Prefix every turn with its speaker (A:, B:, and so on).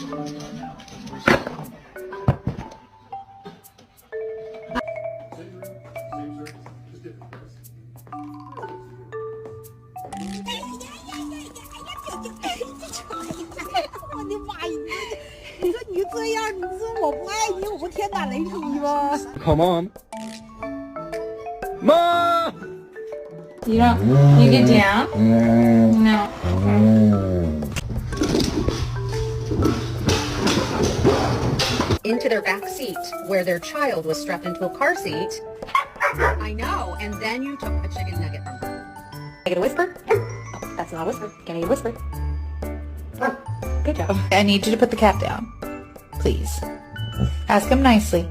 A: 我的妈呀！你说你这样，你说我不爱你，我不天打雷劈吗
B: Come on. Mom!
C: You don't. You get down? No.
D: Into their back seat where their child was strapped into a car seat. I know, and then you took a chicken nugget from her. Can I get a whisper? Oh, that's not a whisper. Can I get a whisper? Oh, good job.
C: I need you to put the cat down. Please. Ask him nicely.